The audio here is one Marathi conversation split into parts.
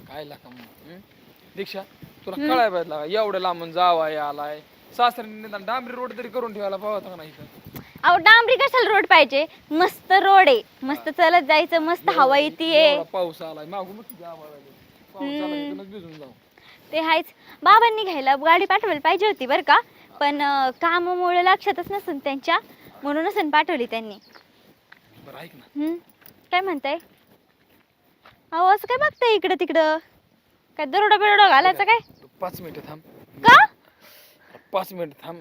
काय लाका दीक्षा तुला कळाय पाहिजे लागा एवढं लांबून जावाय आलाय सासऱ्याने निदान डांबरी रोड तरी करून ठेवायला पाहता का नाही इथं. अहो डांबरी कशाला रोड पाहिजे, मस्त रोड आहे, मस्त चलत जायचं, मस्त हवा येते. पाऊस आलाय मागून पाऊस आला इथूनच भिजून जाऊ. ते आहेच. बाबांनी घ्यायला गाडी पाठवायला पाहिजे होती बरं का, पण कामामुळे लक्षातच नसेल त्यांच्या, म्हणून नसेल पाठवली त्यांनी. बरं ऐक ना, काय म्हणताय? अहो असं काय बघताय इकडं तिकडं, काय दरोडा बिरोडा घालायचं काय? 5 मिनिटं थांब. का 5 मिनिटं थांब,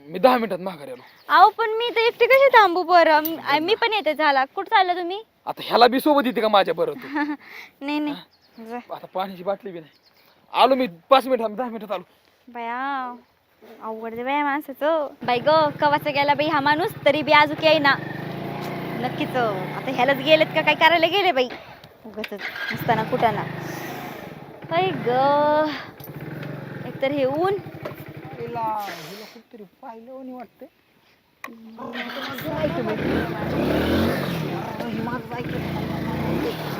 मी 10 मिनिटात माघारी आलो. अहो पण मी तर एकटी कशी थांबू बरं, मी पण येते. झाला कुठं चालला तुम्ही? आता ह्याला बी सोबत येते का माझ्या बरोबर? नाही नाही आता पाण्याची बाटली बी नाही. आलो मी 5 मिनिट थांब, 10 मिनिटात आलो. बया अवघड दे बाया माणसाचं. बाई ग कवाचा गेला बाई हा माणूस, तरी बी अजून काही ना नक्कीच आता ह्यालाच गेलेत का काय करायला गेले बाई, उगाच नसताना कुठाना. बाई ग एकतर हे ऊन कुठतरी पाहिलं वाटतं.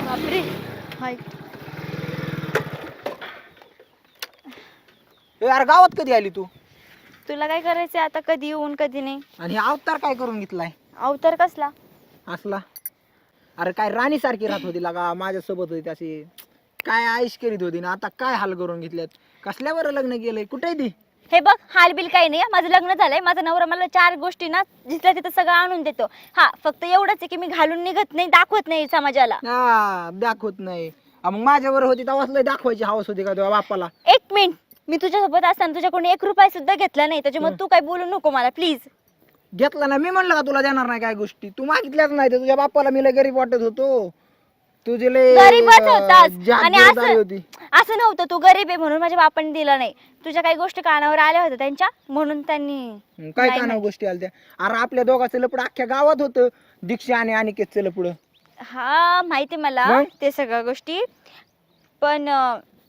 बापरे. हाय यार गावात कधी आली तू? तुला काय करायचंय आता, कधी येऊन कधी नाही. आणि हे अवतार काय करून घेतलाय अवतार कसला? असला? अरे काय राणी सारखी राहत होती लागा, माझ्यासोबत होती अशी, काय आईश करीत होती ना, आता काय हाल करून घेतल्यात. कसल्यावर लग्न केलंय, कुठे ती? हे बघ हाल बिल काही नाही, माझं लग्न झालंय. माझा नवरा मला 4 गोष्टी ना जिथल्या तिथं सगळं आणून देतो. हा फक्त एवढंच आहे की मी घालून निघत नाही, दाखवत नाही समाजाला. हा दाखवत नाही. मग माझ्यावर होती तेव्हाच लय दाखवायची हवस होती का तुझ्या बापाला? 1 मिनिट, मी तुझ्यासोबत असताना तुझ्याकडून 1 रुपया सुद्धा घेतला नाही, त्याच्यामुळे तू काय बोलू नको मला प्लीज. घेतला ना मी, म्हणलं का तुला देणार नाही काय गोष्टी, तू मागितल्याच नाही. तर तुझ्या बापाला मी लय गरीब वाटत होतो, तुझे लय गरीबच होतास. आणि होती. असं नव्हतं तू गरीब आहे म्हणून माझ्या बापाने दिलं नाही. तुझ्या काही गोष्टी कानावर आल्या होत्या त्यांच्या, म्हणून त्यांनी. काय कानावर गोष्टी आल्या? अरे आपल्या दोघांचं लपड अख्ख्या गावात होतं, दीक्षा आणि अनिकेतचं लपड. हा माहिती मला ते सगळ्या गोष्टी, पण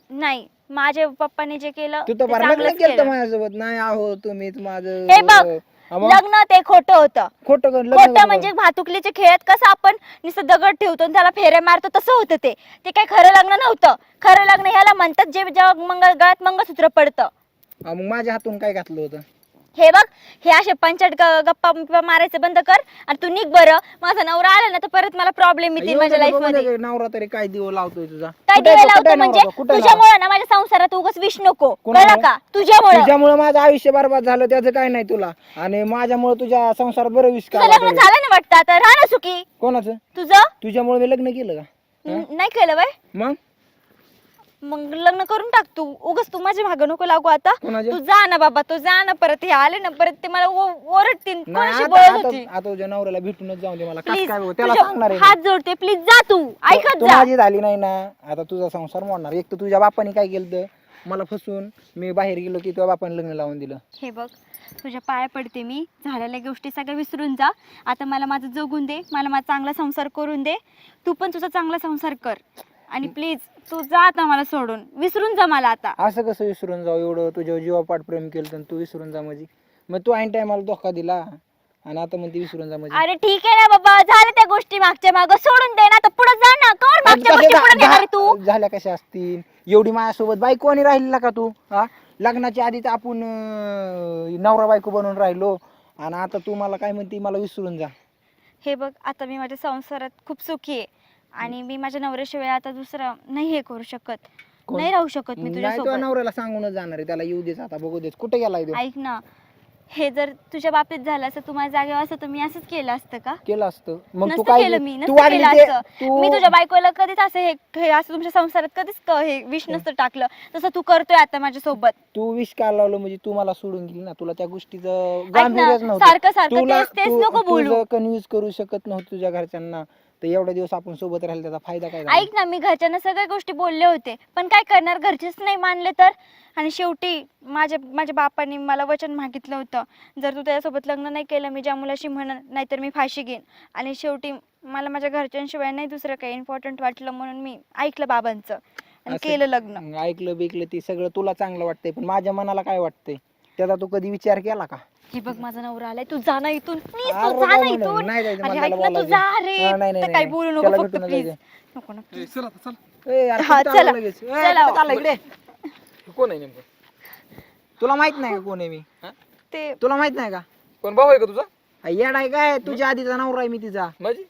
नाही माझ्या पप्पाने जे केलं तू तर ते लग्न चांगलंच केलं केलं. माझ्यासोबत. नाही आहो तुम्हीच माझं. हे बघ लग्न ते खोटं होतं. खोटं म्हणजे भातुकलीचे खेळात कसं आपण नुसतं दगड ठेवतो आणि त्याला फेऱ्या मारतो तसं होतं. ते काही खरं लग्न नव्हतं. खरं लग्न ह्याला म्हणतात जे जेव्हा गळ्यात मंगळसूत्र पडतं. मग माझ्या हातून काय घातलं होतं? हे बघ हे असे पंचायत गप्पा मारायचं बंद कर आणि तू निघ बरं. माझा नवरा आला ना तर परत मला प्रॉब्लेम येतील माझ्या लाईफ मध्ये. नवरा तरी काय दिवं लावतोय तुझा? काय दिवे लावतो म्हणजे तुझ्यामुळे ना माझ्या संसारात उगाच विष नको, कळलं का? तुझ्यामुळे माझं आयुष्य बरबाद झालं त्याचं काय नाही तुला, आणि माझ्यामुळे तुझ्या संसारात बरं विष तुझं लग्न झालं ना वाटतं आता, राहा ना सुखी. कोणाचं? तुझं. तुझ्यामुळे मी लग्न केलं का? नाही केलं बाय. मग लग्न करून टाक तू, उगाच तू माझ्या मागं नको लागू आता. कोणाच्या? तू जा ना बाबा, तू जा ना. परत हे आले ना परत ते मला ओरडतील. कोणाशी नाही, बोलत होती? आता तुझ्या नवऱ्याला भेटूनच जाऊन दे मला. प्लीज त्याला सांगणार आहे हात जोडते, प्लीज जा तू, ऐकत तू जा. माझी झाली नाही ना, आता तुझा संसार मोडणार. एक तर तुझ्या बापाने काय केलं, मला फसून मी बाहेर गेलो की तुझ्या बापाने लग्न लावून दिलं. हे बघ तुझ्या पाया पडते मी, झालेल्या गोष्टी सगळ्या विसरून जा. आता मला माझं जगून दे, मला माझा चांगला संसार करून दे. तू पण तुझा चांगला संसार कर आणि प्लीज तू जा आता, मला सोडून विसरून जा मला आता. असं कसं विसरून जाऊ? एवढं तुझ्या जीवापाठ प्रेम केलं तर तू विसरून जा म्हणजे? मग तू ऐन टायमाला धोका दिला आणि आता म्हणते विसरून जा म्हणजे? अरे ठीक आहे ना बाबा, झालं त्या गोष्टी मागच्या मागं, सोडून दे ना. आता पुढे जा ना. कवर मागच्या गोष्टी पुढे नेणार तू? झाल्या कशा असतील? एवढी माझ्यासोबत बायको आणि राहिलेला का तू? लग्नाच्या आधीच आपण नवरा बायको बनवून राहिलो आणि आता तू मला काय म्हणते, मला विसरून जा. हे बघ आता मी माझ्या संसारात खूप सुखी आहे आणि मी माझ्या नवऱ्याशिवाय आता दुसरं नाही हे करू शकत, नाही राहू शकत मी नाही, तुझ्यासोबत. तुझ्या नवऱ्याला सांगूनच जाणार आहे, त्याला येऊ देच आता, बघू देच कुठे गेलाय तो. ऐक ना, हे जर तुझ्या बाबतीत झालं असतं, तू माझ्या जागेवर असतं तर मी असंच केलं असतं का? केलं असतं. मग तू नसतं काय केलं मी, तू नसतं वागली केलं ते असतं. मी तुझ्या बायकोला कधीच असं हे असं तुमच्या संसारात कधीच हे विष नसतं टाकलं, तसं तू करतोय आता माझ्या सोबत. तू विष का लावलं म्हणजे तू मला सोडून गेली ना, तुला त्या गोष्टीचं ऐक ना, गांभीर्यच नव्हतं. सारखं सारखं तेच नको बोलू. कन्व्हिन्स करू शकत नव्हतं तुझ्या घरच्यांना, तर एवढ्या दिवस आपण सोबत राहिलो त्याचा फायदा काय झाला? ऐक ना, मी घरच्यांना सगळ्या गोष्टी बोलले होते, पण काय करणार, घरचेच नाही मानले तर. आणि शेवटी माझ्या बापाने मला वचन मागितलं होतं, जर तू त्याच्यासोबत लग्न नाही केलं मी ज्या मुलाशी म्हणन, नाहीतर मी फाशी घेईन. आणि शेवटी मला माझ्या घरच्यांशिवाय नाही दुसरं काही इम्पॉर्टंट वाटलं, म्हणून मी ऐकलं बाबांचं आणि केलं लग्न. ऐकलं बिकलं ते सगळं तुला चांगलं वाटतंय, पण माझ्या मनाला काय वाटतंय त्याचा तू कधी विचार केला का? हे बघ माझा नवरा आलाय, तू जा ना इथून प्लीज, अरे तू जा ना बाबा, इथून. नाही जायचं अरे मला, ऐक त्याला ना, तू बोलायचं. जा रे. नाही, तर काही बोलू नको त्याला फक्त भेटून प्लीज. जायचं. नको ना चल आता चल. ए, यार, हा, कुठं चालला चला. लगेच? ए, चला. कुठं चालला इकडे? हे कोण आहे नेमकं? तुला माहित नाही का कोण आहे मी? ते तुला माहित नाही का? कोण भाऊ आहे का तुझा? येड आहे काय? तुझ्या आधीचा नवरा आहे मी तिचा. माझी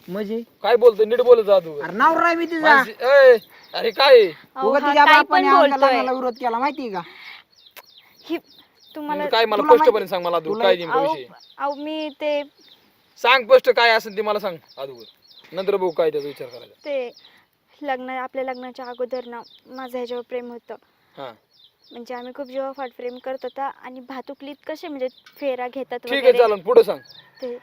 म्हणजे काय बोलतोय? नीट बोलत जा तू. अरे नवरा आहे मी तिचा. अरे काय आहे? अहो, उगा हा तिच्या काय बापाने पण आमच्या बोलतोय. लग्नाला विरोध केला माहितीये का? ही तुम्हाला काय मला तुला स्पष्टपणे माहिती- सांग मला तू तुला- काय नेमका अहो विषय? अहो, मी ते सांग स्पष्ट काय असेल ते मला सांग अगोदर, नंतर बघू काय त्याचा विचार करायचा. ते आपल्या लग्नाच्या अगोदर ना माझं ह्याच्यावर प्रेम होतं. हा म्हणजे आम्ही खूप जेव्हा फाट प्रेम करत होता आणि भातुकलीत कसे म्हणजे फेरा घेतात ठीक आहे वगैरे चालन, पुढे सांग. ते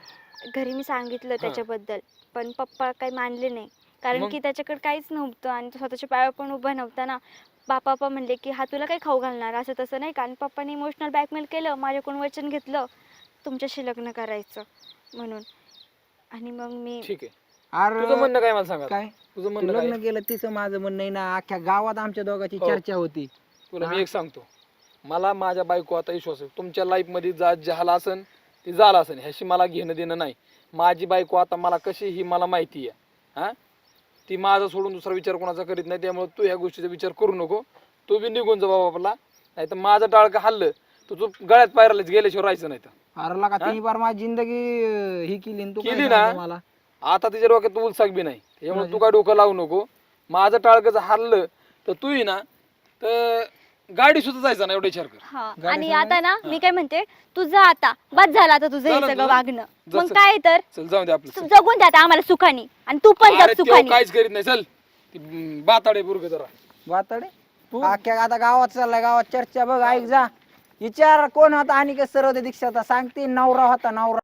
घरी मी सांगितलं त्याच्याबद्दल, पण पप्पा काही मानले नाही, कारण मग? की त्याच्याकडे काहीच नव्हतं आणि तो स्वतःच्या पायावर पण उभा नव्हता ना. पप्पा म्हणले की हा तुला काही खाऊ घालणार, असं तसं नाही का. आणि पप्पाने इमोशनल ब्लॅकमेल केलं, माझ्याकडून वचन घेतलं तुमच्याशी लग्न करायचं म्हणून. आणि मग मी ठीक आहे, अरे तुझं म्हणणं काय मला सांगा. काय तुझं तू म्हणणं लग्न काय? केलं तिचं माझं म्हणणं आहे ना. अख्ख्या गावात आमच्या दोघांची हो. चर्चा होती. तुला मी हा. एक सांगतो, मला माझ्या बायको आता विश्वास आहे. तुमच्या लाईफ मध्ये झाला असन ते झालं असन, ह्याशी मला घेणं देणं नाही. माझी बायको आता मला कशी ही मला माहिती आहे. हा, ती माझा सोडून दुसरा विचार कोणाचा करीत नाही. त्यामुळे तू ह्या गोष्टीचा विचार करू नको. तू बी निघून जा बाबाला, नाही तर माझं टाळकं हल्लं तर तू गळ्यात पायरालाच गेल्याशिवाय राहायचं नाही. तर अरे लका हा? तिने फार माझी जिंदगी ही केली आणि तू काय केली ना? सांगतो मला? आता तिच्या डोक्यात तू उलसाक बी नाही, त्यामुळे म्हणजे? तू काय डोकं लावू नको. माझं टाळकं जर हल्लं तर तू ही ना तर गाडी सुद्धा जायचं ना, एवढा विचार कर. हा. गाडी आणि सांगा. आता ना मी काय म्हणते, तू जा आता, बस झालं आता तुझं हे झालं सगळं तुझं? वागणं. जा, मग चल. काय तर चल जाऊ दे आपलं. तू जगून जाता आम्हाला सुखानी, आणि तू पण अरे जग त्यो सुखानी. काहीच करीत नाही. चल ती बाताडे बुरग जरा. वाताडे अख्ख्या आता गावात चाललाय, गावात चर्चा बघ. ऐक जा, विचार कोण होता आणि कसं होते दीक्षाचा सांगते. नवरा होता नवरा.